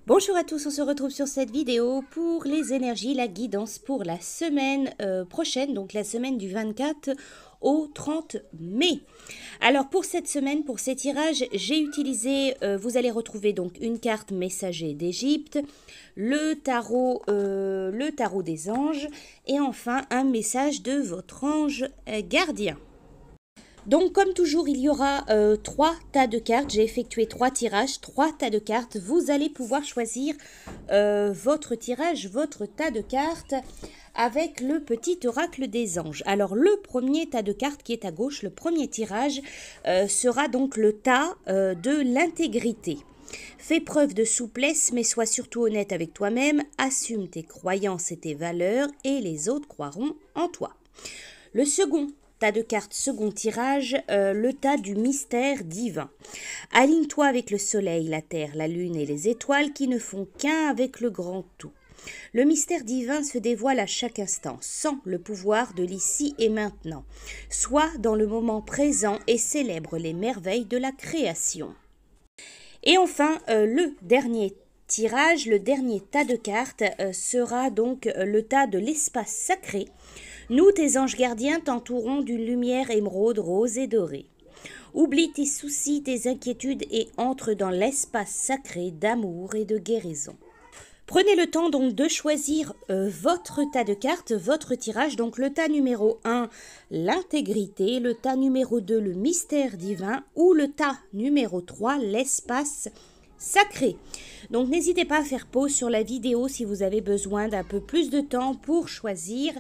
Bonjour à tous, on se retrouve sur cette vidéo pour les énergies, la guidance pour la semaine prochaine, donc la semaine du 24 au 30 mai. Alors pour cette semaine, pour ces tirages, j'ai utilisé, vous allez retrouver donc une carte messager d'Égypte, le tarot des anges et enfin un message de votre ange gardien. Donc comme toujours, il y aura 3 tas de cartes. J'ai effectué 3 tirages, 3 tas de cartes. Vous allez pouvoir choisir votre tirage, votre tas de cartes avec le petit oracle des anges. Alors le premier tas de cartes qui est à gauche, le premier tirage, sera donc le tas de l'intégrité. Fais preuve de souplesse, mais sois surtout honnête avec toi-même. Assume tes croyances et tes valeurs et les autres croiront en toi. Le second tas de cartes, second tirage, le tas du mystère divin. Aligne-toi avec le soleil, la terre, la lune et les étoiles qui ne font qu'un avec le grand tout. Le mystère divin se dévoile à chaque instant, sans le pouvoir de l'ici et maintenant. Sois dans le moment présent et célèbre les merveilles de la création. Et enfin, le dernier tirage, le dernier tas de cartes sera donc le tas de l'espace sacré. Nous, tes anges gardiens, t'entourons d'une lumière émeraude, rose et dorée. Oublie tes soucis, tes inquiétudes et entre dans l'espace sacré d'amour et de guérison. Prenez le temps donc de choisir votre tas de cartes, votre tirage. Donc le tas numéro 1, l'intégrité, le tas numéro 2, le mystère divin ou le tas numéro 3, l'espace sacré. Donc n'hésitez pas à faire pause sur la vidéo si vous avez besoin d'un peu plus de temps pour choisir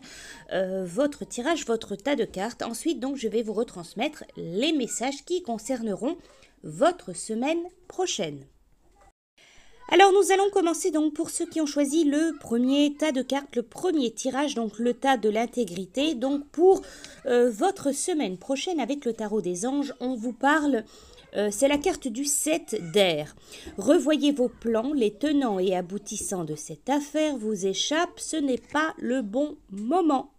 votre tirage, votre tas de cartes. Ensuite donc je vais vous retransmettre les messages qui concerneront votre semaine prochaine. Alors nous allons commencer donc pour ceux qui ont choisi le premier tas de cartes, le premier tirage, donc le tas de l'intégrité. Donc pour votre semaine prochaine avec le tarot des anges, on vous parle, c'est la carte du 7 d'air. Revoyez vos plans, les tenants et aboutissants de cette affaire vous échappent, ce n'est pas le bon moment.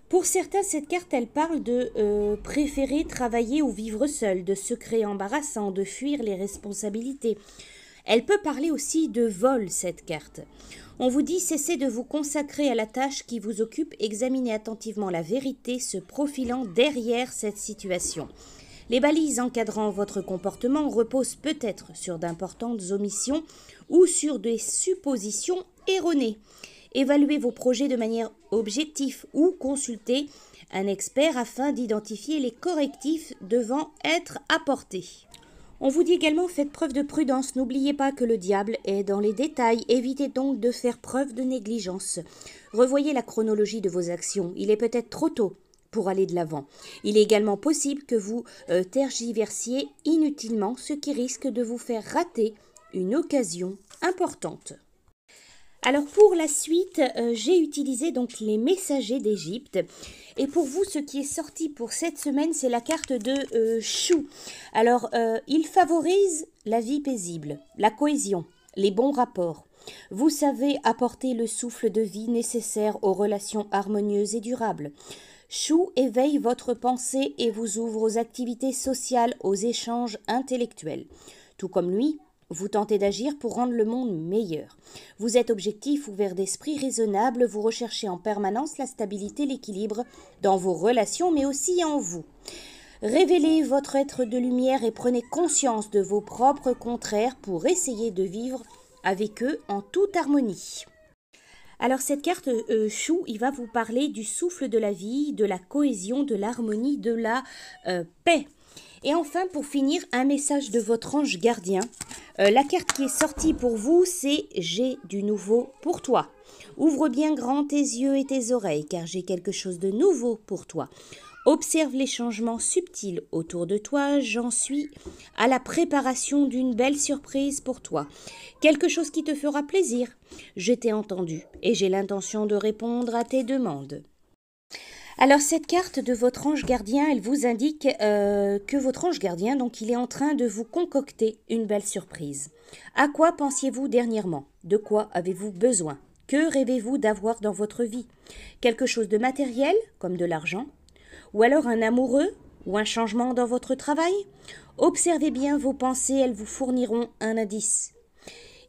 Pour certains, cette carte, elle parle de préférer travailler ou vivre seul, de secrets embarrassants, de fuir les responsabilités. Elle peut parler aussi de vol, cette carte. On vous dit cessez de vous consacrer à la tâche qui vous occupe, examinez attentivement la vérité se profilant derrière cette situation. Les balises encadrant votre comportement reposent peut-être sur d'importantes omissions ou sur des suppositions erronées. Évaluez vos projets de manière objective ou consultez un expert afin d'identifier les correctifs devant être apportés. On vous dit également faites preuve de prudence, n'oubliez pas que le diable est dans les détails, évitez donc de faire preuve de négligence. Revoyez la chronologie de vos actions, il est peut-être trop tôt pour aller de l'avant. Il est également possible que vous tergiversiez inutilement, ce qui risque de vous faire rater une occasion importante. Alors pour la suite, j'ai utilisé donc les messagers d'Égypte. Et pour vous, ce qui est sorti pour cette semaine, c'est la carte de Chou. Alors, il favorise la vie paisible, la cohésion, les bons rapports. Vous savez apporter le souffle de vie nécessaire aux relations harmonieuses et durables. Chou éveille votre pensée et vous ouvre aux activités sociales, aux échanges intellectuels. Tout comme lui, vous tentez d'agir pour rendre le monde meilleur. Vous êtes objectif, ouvert d'esprit, raisonnable, vous recherchez en permanence la stabilité, l'équilibre dans vos relations, mais aussi en vous. Révélez votre être de lumière et prenez conscience de vos propres contraires pour essayer de vivre avec eux en toute harmonie. Alors cette carte Chou, il va vous parler du souffle de la vie, de la cohésion, de l'harmonie, de la paix. Et enfin, pour finir, un message de votre ange gardien. La carte qui est sortie pour vous, c'est « J'ai du nouveau pour toi ». Ouvre bien grand tes yeux et tes oreilles, car j'ai quelque chose de nouveau pour toi. Observe les changements subtils autour de toi, j'en suis à la préparation d'une belle surprise pour toi. Quelque chose qui te fera plaisir. Je t'ai entendu et j'ai l'intention de répondre à tes demandes. Alors cette carte de votre ange gardien, elle vous indique que votre ange gardien, donc il est en train de vous concocter une belle surprise. À quoi pensiez-vous dernièrement? De quoi avez-vous besoin? Que rêvez-vous d'avoir dans votre vie? Quelque chose de matériel, comme de l'argent? Ou alors un amoureux? Ou un changement dans votre travail? Observez bien vos pensées, elles vous fourniront un indice.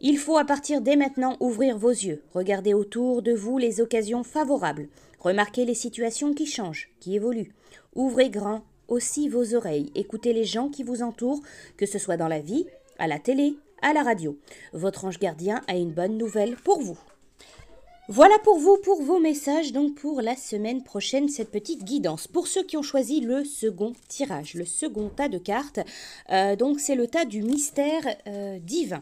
Il faut à partir dès maintenant ouvrir vos yeux, regarder autour de vous les occasions favorables, remarquer les situations qui changent, qui évoluent. Ouvrez grand aussi vos oreilles, écoutez les gens qui vous entourent, que ce soit dans la vie, à la télé, à la radio. Votre ange gardien a une bonne nouvelle pour vous. Voilà pour vous, pour vos messages, donc pour la semaine prochaine, cette petite guidance. Pour ceux qui ont choisi le second tirage, le second tas de cartes, donc c'est le tas du mystère divin.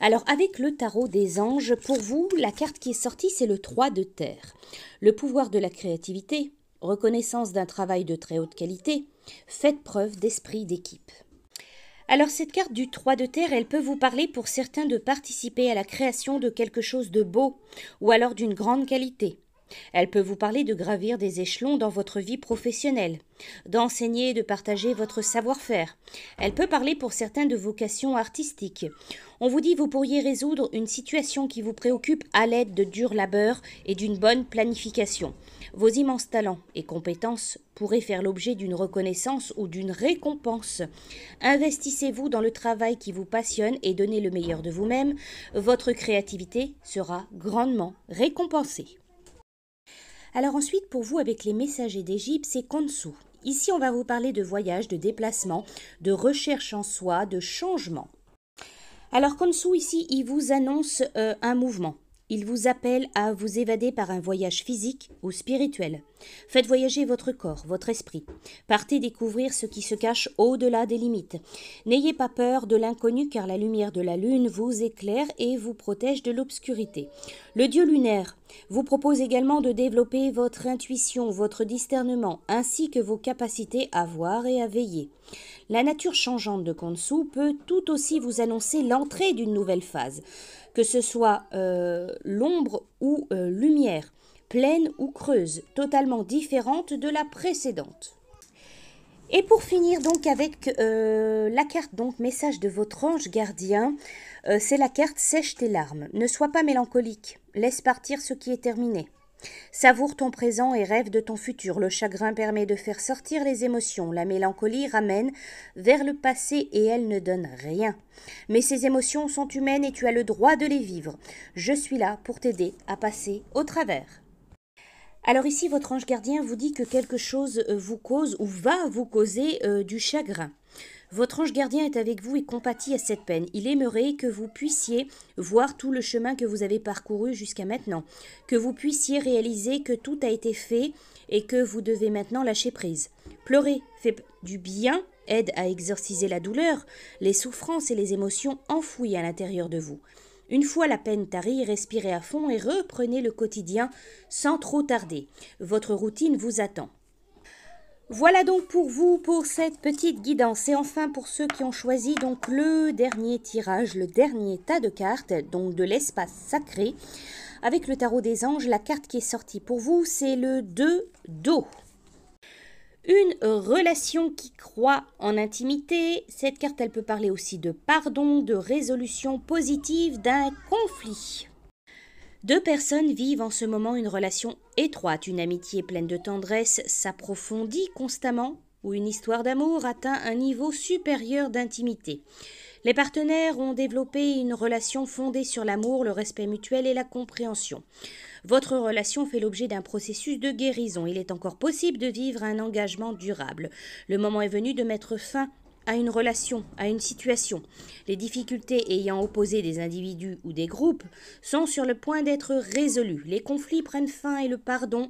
Alors avec le tarot des anges, pour vous, la carte qui est sortie, c'est le 3 de terre. Le pouvoir de la créativité, reconnaissance d'un travail de très haute qualité, faites preuve d'esprit d'équipe. Alors cette carte du 3 de terre, elle peut vous parler pour certains de participer à la création de quelque chose de beau ou alors d'une grande qualité. Elle peut vous parler de gravir des échelons dans votre vie professionnelle, d'enseigner et de partager votre savoir-faire. Elle peut parler pour certains de vocation artistique. On vous dit que vous pourriez résoudre une situation qui vous préoccupe à l'aide de dur labeur et d'une bonne planification. Vos immenses talents et compétences pourraient faire l'objet d'une reconnaissance ou d'une récompense. Investissez-vous dans le travail qui vous passionne et donnez le meilleur de vous-même. Votre créativité sera grandement récompensée. Alors ensuite, pour vous, avec les messagers d'Égypte, c'est Khonsou. Ici, on va vous parler de voyage, de déplacement, de recherche en soi, de changement. Alors Khonsou, ici, il vous annonce un mouvement. Il vous appelle à vous évader par un voyage physique ou spirituel. Faites voyager votre corps, votre esprit. Partez découvrir ce qui se cache au-delà des limites. N'ayez pas peur de l'inconnu car la lumière de la lune vous éclaire et vous protège de l'obscurité. Le dieu lunaire vous propose également de développer votre intuition, votre discernement, ainsi que vos capacités à voir et à veiller. La nature changeante de Khonsou peut tout aussi vous annoncer l'entrée d'une nouvelle phase, que ce soit l'ombre ou lumière, pleine ou creuse, totalement différente de la précédente. Et pour finir donc avec la carte donc message de votre ange gardien, c'est la carte sèche tes larmes. Ne sois pas mélancolique, laisse partir ce qui est terminé. Savoure ton présent et rêve de ton futur. Le chagrin permet de faire sortir les émotions. La mélancolie ramène vers le passé et elle ne donne rien. Mais ces émotions sont humaines et tu as le droit de les vivre. Je suis là pour t'aider à passer au travers. Alors ici, votre ange gardien vous dit que quelque chose vous cause ou va vous causer du chagrin. Votre ange gardien est avec vous et compatit à cette peine. Il aimerait que vous puissiez voir tout le chemin que vous avez parcouru jusqu'à maintenant, que vous puissiez réaliser que tout a été fait et que vous devez maintenant lâcher prise. Pleurer fait du bien, aide à exorciser la douleur, les souffrances et les émotions enfouies à l'intérieur de vous. Une fois la peine tarie, respirez à fond et reprenez le quotidien sans trop tarder. Votre routine vous attend. Voilà donc pour vous, pour cette petite guidance. Et enfin, pour ceux qui ont choisi donc le dernier tirage, le dernier tas de cartes, donc de l'espace sacré, avec le tarot des anges, la carte qui est sortie pour vous, c'est le 2 d'eau. Une relation qui croît en intimité. Cette carte, elle peut parler aussi de pardon, de résolution positive d'un conflit. Deux personnes vivent en ce moment une relation étroite, une amitié pleine de tendresse s'approfondit constamment ou une histoire d'amour atteint un niveau supérieur d'intimité. Les partenaires ont développé une relation fondée sur l'amour, le respect mutuel et la compréhension. Votre relation fait l'objet d'un processus de guérison. Il est encore possible de vivre un engagement durable. Le moment est venu de mettre fin à une relation, à une situation. Les difficultés ayant opposé des individus ou des groupes sont sur le point d'être résolues. Les conflits prennent fin et le pardon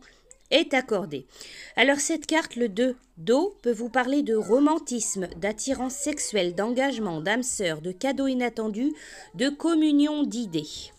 est accordé. Alors cette carte, le 2 d'eau, peut vous parler de romantisme, d'attirance sexuelle, d'engagement, d'âme sœur, de cadeaux inattendus, de communion d'idées.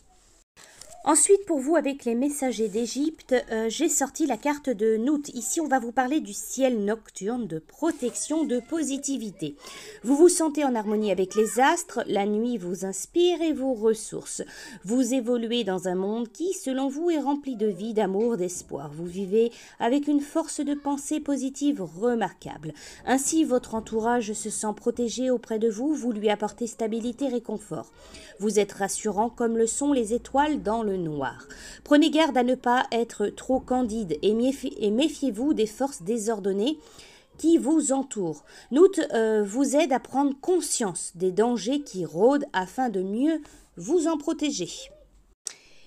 Ensuite, pour vous, avec les messagers d'Égypte, j'ai sorti la carte de Nout. Ici, on va vous parler du ciel nocturne, de protection, de positivité. Vous vous sentez en harmonie avec les astres, la nuit vous inspire et vous ressource. Vous évoluez dans un monde qui, selon vous, est rempli de vie, d'amour, d'espoir. Vous vivez avec une force de pensée positive remarquable. Ainsi, votre entourage se sent protégé auprès de vous, vous lui apportez stabilité et réconfort. Vous êtes rassurant comme le sont les étoiles dans le noir. Prenez garde à ne pas être trop candide et méfiez-vous des forces désordonnées qui vous entourent. Nout vous aide à prendre conscience des dangers qui rôdent afin de mieux vous en protéger.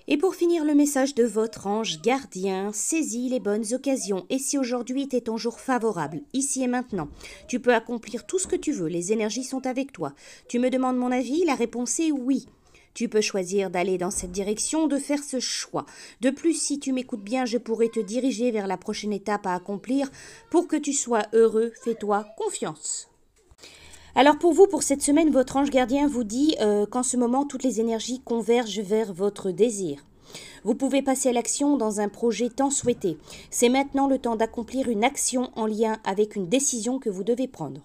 Et pour finir le message de votre ange gardien, saisis les bonnes occasions. Et si aujourd'hui était ton jour favorable, ici et maintenant, tu peux accomplir tout ce que tu veux, les énergies sont avec toi. Tu me demandes mon avis, la réponse est oui. Tu peux choisir d'aller dans cette direction, de faire ce choix. De plus, si tu m'écoutes bien, je pourrais te diriger vers la prochaine étape à accomplir. Pour que tu sois heureux, fais-toi confiance. Alors pour vous, pour cette semaine, votre ange gardien vous dit qu'en ce moment, toutes les énergies convergent vers votre désir. Vous pouvez passer à l'action dans un projet tant souhaité. C'est maintenant le temps d'accomplir une action en lien avec une décision que vous devez prendre.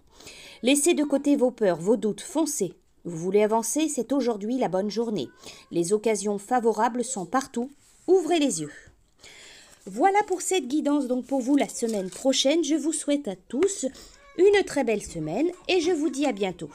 Laissez de côté vos peurs, vos doutes, foncez. Vous voulez avancer, c'est aujourd'hui la bonne journée. Les occasions favorables sont partout. Ouvrez les yeux. Voilà pour cette guidance donc pour vous la semaine prochaine. Je vous souhaite à tous une très belle semaine et je vous dis à bientôt.